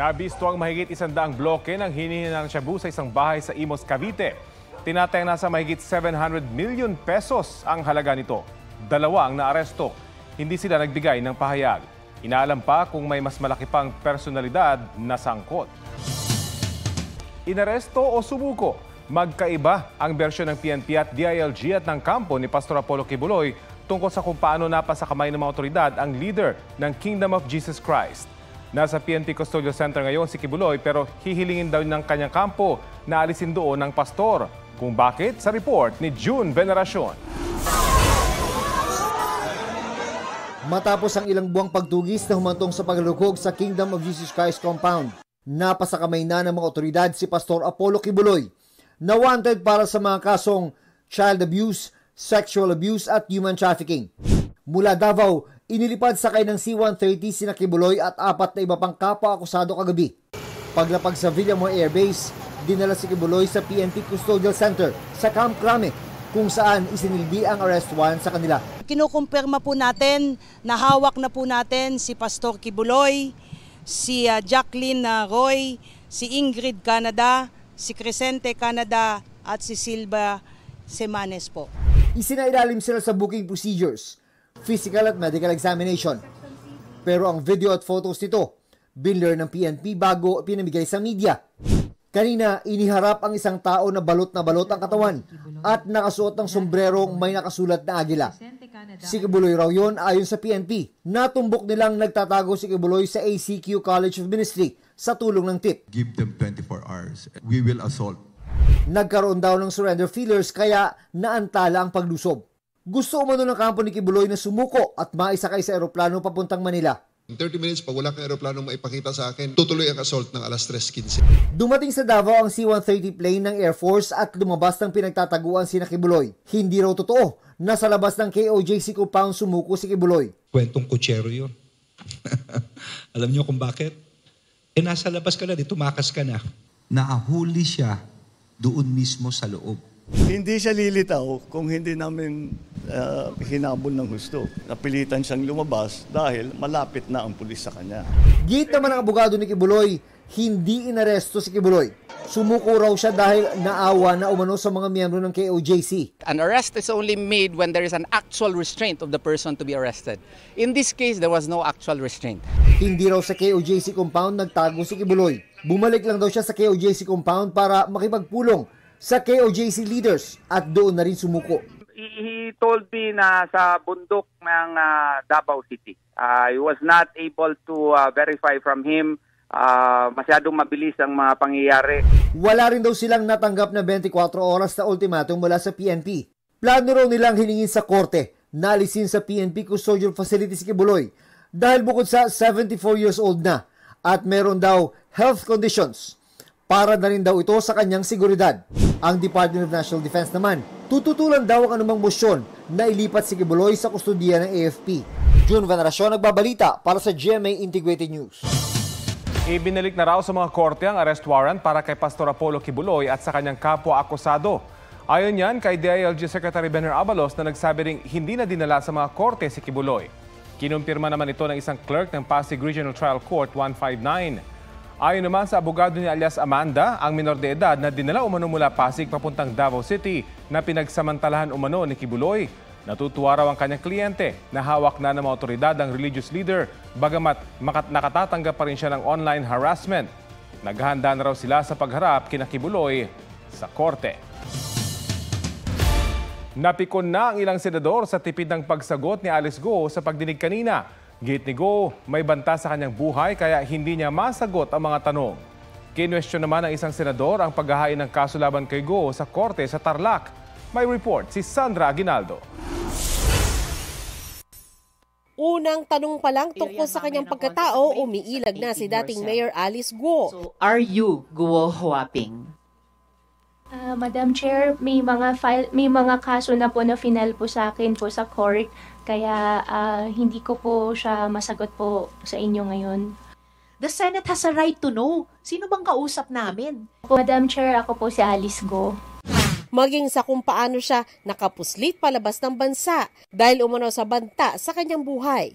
Nabisto ang mahigit 100 bloke ng hinihinang shabu sa isang bahay sa Imos, Cavite. Tinatayang nasa mahigit 700 million pesos ang halaga nito. 2 ang naaresto. Hindi sila nagbigay ng pahayag. Inaalam pa kung may mas malaki pang personalidad na sangkot. Inaresto o sumuko? Magkaiba ang bersyon ng PNP at DILG at ng kampo ni Pastor Apollo Kibuloy tungkol sa kung paano napasa kamay ng mga otoridad ang leader ng Kingdom of Jesus Christ. Nasa PNP Custodial Center ngayon si Kibuloy pero hihilingin daw ng kanyang kampo na alisin doon ng pastor. Kung bakit, sa report ni June Veneracion. Matapos ang ilang buwang pagtugis na humantong sa paglulukog sa Kingdom of Jesus Christ compound, napasa kamay na ng mga otoridad si Pastor Apollo Kibuloy na wanted para sa mga kasong child abuse, sexual abuse at human trafficking. Mula Davao, inilipad sakay ng C-130 sina Kibuloy at 4 na iba pang kapwa-akusado kagabi. Paglapag sa Villamor Air Base, dinala si Kibuloy sa PNP Custodial Center sa Camp Crame kung saan isinilbi ang arrest warrant sa kanila. Kinukumpirma po natin na hawak na po natin si Pastor Kibuloy, si Jacqueline Roy, si Ingrid Canada, si Crescente Canada at si Silva Semanes po. Isinailalim sila sa booking procedures, physical at medical examination. Pero ang video at photos nito, binler ng PNP bago pinamigay sa media. Kanina, iniharap ang isang tao na balot ang katawan at nakasuot ng sombrerong may nakasulat na agila. Si Kibuloy raw yun ayon sa PNP. Natumbok nilang nagtatago si Kibuloy sa ACQ College of Ministry sa tulong ng tip. Give them 24 hours. We will assault. Nagkaroon daw ng surrender feelers kaya naantala ang paglusob. Gusto umano ng kampo ni Kibuloy na sumuko at maisakay sa eroplano papuntang Manila. In 30 minutes, pag wala kang aeroplanong maipakita sa akin, tutuloy ang assault ng alas 3:15. Dumating sa Davao ang C-130 plane ng Air Force at lumabas ng pinagtataguan sina Kibuloy. Hindi raw totoo na sa labas ng KOJC compound sumuko si Kibuloy. Kwentong kutsero yun. Alam niyo kung bakit? Nasa labas ka na, tumakas ka na. Naahuli siya doon mismo sa loob. Hindi siya lilitaw kung hindi namin hinabol ng husto. Napilitan siyang lumabas dahil malapit na ang pulis sa kanya. Git naman ang abogado ni Kibuloy, hindi inaresto si Kibuloy. Sumuko raw siya dahil naawa na umano sa mga miyembro ng KOJC. An arrest is only made when there is an actual restraint of the person to be arrested. In this case, there was no actual restraint. Hindi raw sa KOJC compound nagtago si Kibuloy. Bumalik lang daw siya sa KOJC compound para makipagpulong sa KOJC leaders at doon na rin sumuko. He told me na sa bundok ng Davao City. I was not able to verify from him. Masyadong mabilis ang mga pangyayari. Wala rin daw silang natanggap na 24 oras na ultimatum mula sa PNP. Plano raw nilang hiningin sa korte na alisin sa PNP custodial facility si Kibuloy dahil bukod sa 74 years old na at meron daw health conditions. Para na rin daw ito sa kanyang seguridad. Ang Department of National Defense naman, tututulan daw ang anumang motion na ilipat si Kibuloy sa kustodiya ng AFP. June Veneracion nagbabalita para sa GMA Integrated News. Ibinalik na raw sa mga korte ang arrest warrant para kay Pastor Apollo Kibuloy at sa kanyang kapwa-akusado. Ayon yan kay DILG Secretary Benner Abalos na nagsabi ring hindi na dinala sa mga korte si Kibuloy. Kinumpirma naman ito ng isang clerk ng Pasig Regional Trial Court 159. Ayon naman sa abogado ni alias Amanda, ang minor de edad na dinala umano mula Pasig papuntang Davao City na pinagsamantalahan umano ni Kibuloy. Natutuwa raw ang kanyang kliyente na hawak na ng mga otoridad ang religious leader bagamat nakatatanggap pa rin siya ng online harassment. Naghahanda na raw sila sa pagharap kina Kibuloy sa korte. Napikon na ang ilang senador sa tipid ng pagsagot ni Alice Go sa pagdinig kanina. Gate ni Go, may banta sa kanyang buhay kaya hindi niya masagot ang mga tanong. Kinwestiyon naman ng isang senador ang paghahain ng kaso laban kay Go sa korte sa Tarlac. May report si Sandra Aguinaldo. Unang tanong pa lang tungkol sa kanyang pagkatao, umiilag na si dating Mayor Alice Go. So, are you Guo Huaping? Madam Chair, may mga kaso na po na final po sa akin po sa court, kaya hindi ko po siya masagot po sa inyo ngayon. The Senate has a right to know. Sino bang kausap namin? Madam Chair, ako po si Alice Go. Maging sa kung paano siya nakapuslit palabas ng bansa dahil umano sa banta sa kanyang buhay.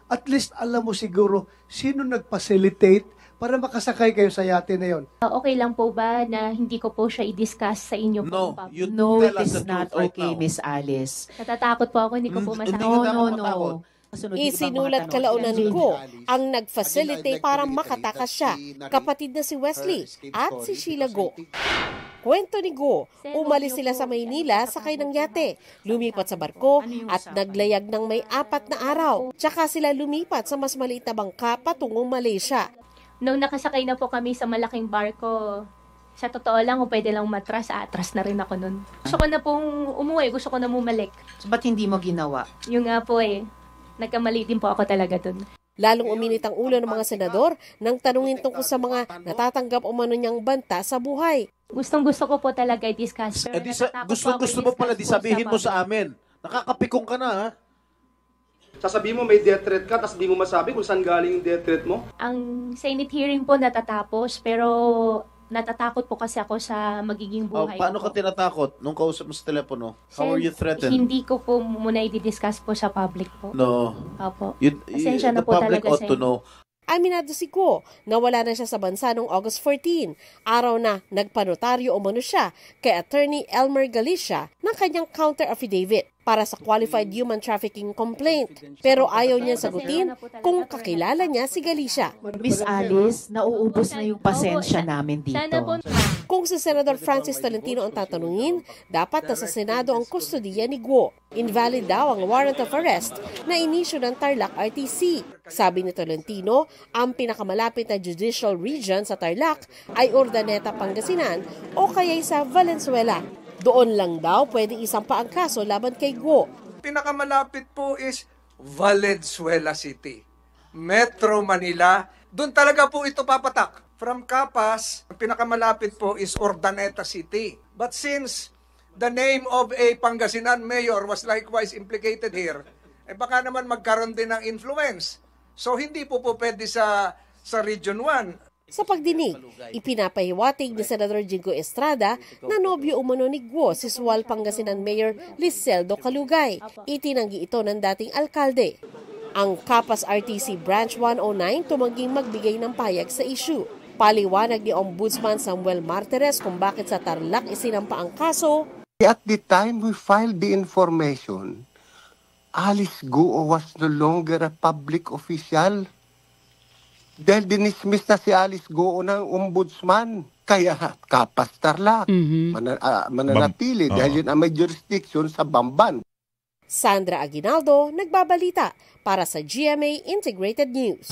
At least alam mo siguro sino nag-facilitate para makasakay kayo sa yate na yon. Okay lang po ba na hindi ko po siya i-discuss sa inyo po? No, it is not okay, Miss Alice. Natatakot po ako, hindi ko po masabi. No. Isinulat kalaunan ni Go ang nag-facilitate para makatakas siya, kapatid na si Wesley at si Sheila Go. Kwento ni Go, umalis sila sa Maynila sakay ng yate, lumipat sa barko at naglayag ng may 4 na araw. Tsaka sila lumipat sa mas maliit na bangka patungong Malaysia. Nung nakasakay na po kami sa malaking barko, sa totoo lang, kung pwede lang atras na rin ako nun. Gusto ko na pong umuwi, gusto ko na bumalik. So, ba't hindi mo ginawa? Yung nga po nagkamali din po ako talaga dun. Lalong uminit ang ulo ng mga senador nang tanungin tungkol sa mga natatanggap umano niyang banta sa buhay. Gustong-gusto ko po talaga i-discuss. Gusto mo pala, sabihin mo sa amin. Nakakapikong ka na, ha? Sasabihin mo may death threat ka, tapos di mo masabi kung saan galing yung death threat mo? Ang Senate hearing po natatapos, pero natatakot po kasi ako sa magiging buhay. Paano ka tinatakot nung kausap mo sa telepono? How are you threatened? Hindi ko po muna i-discuss po sa public po. No. Opo. Pasensya na po talaga, ought to know. Aminado si Go na wala na siya sa bansa noong August 14, araw na nagpanotaryo umano siya kay Attorney Elmer Galicia ng kanyang counter-affidavit para sa qualified human trafficking complaint. Pero ayaw niya sagutin kung kakilala niya si Galicia. Miss Alice, nauubos na yung pasensya namin dito. Kung si Senador Francis Tolentino ang tatanungin, dapat nasa Senado ang kustodiya ni Guo. Invalid daw ang warrant of arrest na inisyu ng Tarlac RTC. Sabi ni Tolentino, ang pinakamalapit na judicial region sa Tarlac ay Urdaneta, Pangasinan o kaya'y sa Valenzuela. Doon lang daw pwede isampa ang kaso laban kay Guo. Pinakamalapit po is Valenzuela City. Metro Manila, doon talaga po ito papatak. From Capas, ang pinakamalapit po is Urdaneta City. But since the name of a Pangasinan mayor was likewise implicated here, baka naman magkaroon din ng influence. So hindi po pwede sa Region 1. Sa pagdinig, ipinapahiwatig ni Senador Jingo Estrada na nobyo umano ni Guo si Sual Pangasinan Mayor Liseldo Calugay. Itinanggi ito ng dating alkalde. Ang Capas RTC Branch 109 tumangging magbigay ng payag sa issue. Paliwanag ni Ombudsman Samuel Martires kung bakit sa Tarlac isinampa ang kaso. At the time we filed the information, Alice Guo was no longer a public official. Dahil dinismiss na si Alice Guo ng ombudsman. Kaya Capas Tarlac, mananatili dahil yun ang may jurisdiction sa Bamban. Sandra Aguinaldo, nagbabalita para sa GMA Integrated News.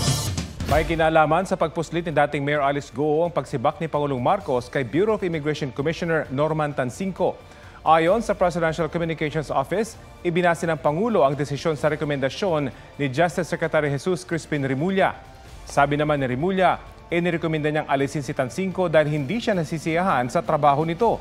May kinalaman sa pagpuslit ni dating Mayor Alice Guo ang pagsibak ni Pangulong Marcos kay Bureau of Immigration Commissioner Norman Tansinco. Ayon sa Presidential Communications Office, ibinase ng Pangulo ang desisyon sa rekomendasyon ni Justice Secretary Jesus Crispin Remulla. Sabi naman ni Remulla, inirekomenda niyang alisin si Tansinco dahil hindi siya nasisiyahan sa trabaho nito.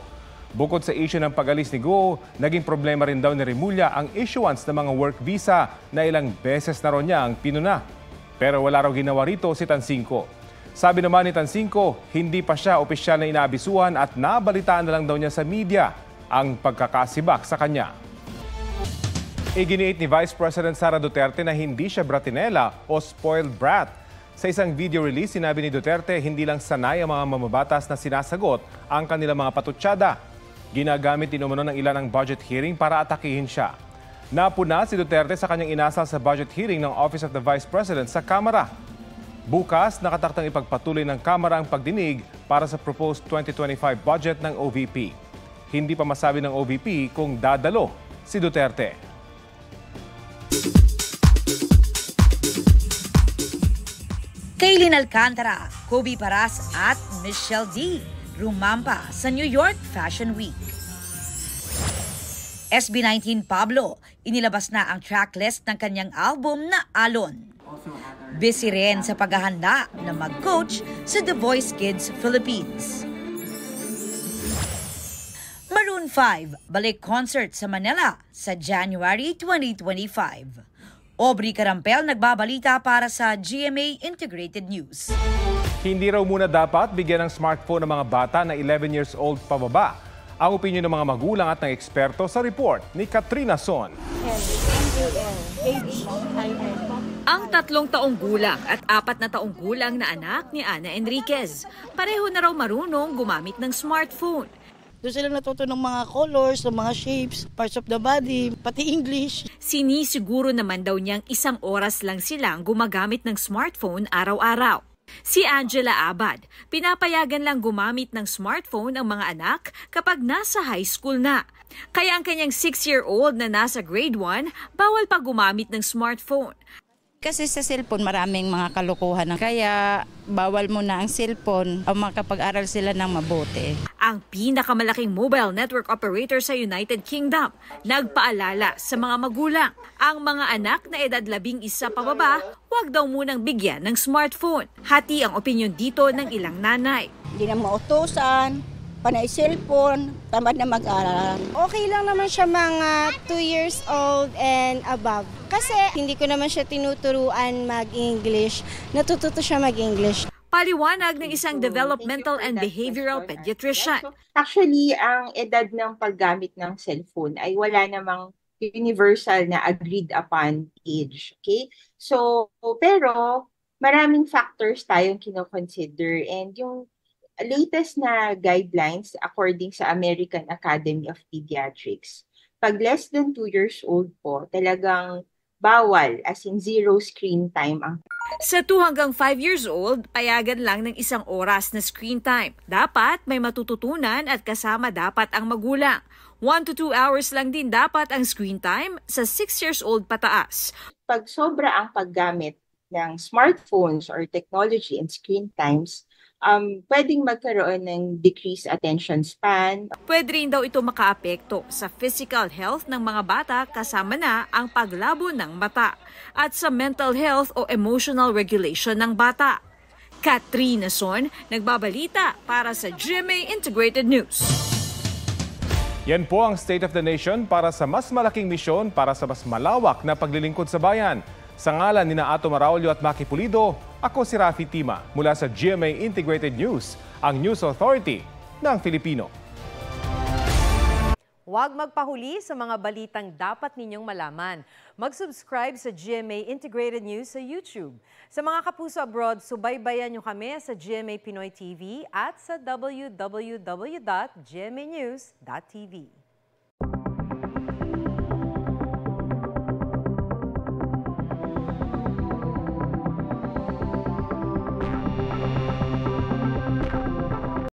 Bukod sa issue ng pag-alis ni Guo, naging problema rin daw ni Remulla ang issuance ng mga work visa na ilang beses na ron niya ang pinuna. Pero wala raw ginawa rito si Tansinco. Sabi naman ni Tansinco, hindi pa siya opisyal na inaabisuhan at nabalitaan na lang daw niya sa media ang pagkakasibak sa kanya. Iginiit ni Vice President Sara Duterte na hindi siya bratinela o spoiled brat. Sa isang video release, sinabi ni Duterte hindi lang sanay ang mga mamabatas na sinasagot ang kanilang mga patutsada. Ginagamit din umano ng ilan ang budget hearing para atakihin siya. Napuna si Duterte sa kanyang inasal sa budget hearing ng Office of the Vice President sa Kamara. Bukas, nakataktang ipagpatuloy ng Kamara ang pagdinig para sa proposed 2025 budget ng OVP. Hindi pa masabi ng OVP kung dadalo si Duterte. Kaylin Alcantara, Kobe Paras at Michelle D. rumampa sa New York Fashion Week. SB19 Pablo, inilabas na ang tracklist ng kanyang album na Alon. Busy rin sa paghahanda na mag-coach sa The Voice Kids Philippines. Maroon 5, balik concert sa Manila sa January 2025. Aubrey Carampel nagbabalita para sa GMA Integrated News. Hindi raw muna dapat bigyan ng smartphone ng mga bata na 11 years old pababa. Ang opinyon ng mga magulang at ng eksperto sa report ni Katrina Son. Ang 3 taong gulang at 4 na taong gulang na anak ni Ana Enriquez, pareho na raw marunong gumamit ng smartphone. Doon sila natuto ng mga colors, ng mga shapes, parts of the body, pati English. Sinisiguro naman daw niyang 1 oras lang silang gumagamit ng smartphone araw-araw. Si Angela Abad, pinapayagan lang gumamit ng smartphone ang mga anak kapag nasa high school na. Kaya ang kanyang 6-year-old na nasa grade 1, bawal pa gumamit ng smartphone. Kasi sa cellphone maraming mga kalokohan, kaya bawal muna ang cellphone o makapag-aral sila ng mabuti. Ang pinakamalaking mobile network operator sa United Kingdom nagpaalala sa mga magulang, ang mga anak na edad 11 pababa, huwag daw munang bigyan ng smartphone. Hati ang opinyon dito ng ilang nanay. Hindi na mautusan, panay cellphone, tamad na mag-aral. Okay lang naman siya mga 2 years old and above. Kasi hindi ko naman siya tinuturuan mag-English. Natututo siya mag-English. Paliwanag ng isang developmental and behavioral pediatrician. Actually, ang edad ng paggamit ng cellphone ay wala namang universal na agreed upon age. Okay? So, pero maraming factors tayong kinoconsider, and yung latest na guidelines according sa American Academy of Pediatrics, pag less than 2 years old po, talagang bawal, as in 0 screen time ang. Sa 2 hanggang 5 years old, payagan lang ng 1 oras na screen time. Dapat may matututunan at kasama dapat ang magulang. 1 to 2 hours lang din dapat ang screen time sa 6 years old pataas. Pag sobra ang paggamit ng smartphones or technology and screen times, pwedeng magkaroon ng decreased attention span. Pwede rin daw ito makaapekto sa physical health ng mga bata, kasama na ang paglabo ng mata, at sa mental health o emotional regulation ng bata. Katrina Son, nagbabalita para sa GMA Integrated News. Yan po ang State of the Nation para sa mas malaking misyon para sa mas malawak na paglilingkod sa bayan. Sa ngalan ni Ato Maraulio at Maki Pulido, ako si Rafi Tima mula sa GMA Integrated News, ang News Authority ng Filipino. Huwag magpahuli sa mga balitang dapat ninyong malaman. Mag-subscribe sa GMA Integrated News sa YouTube. Sa mga kapuso abroad, subaybayan nyo kami sa GMA Pinoy TV at sa www.gmanews.tv.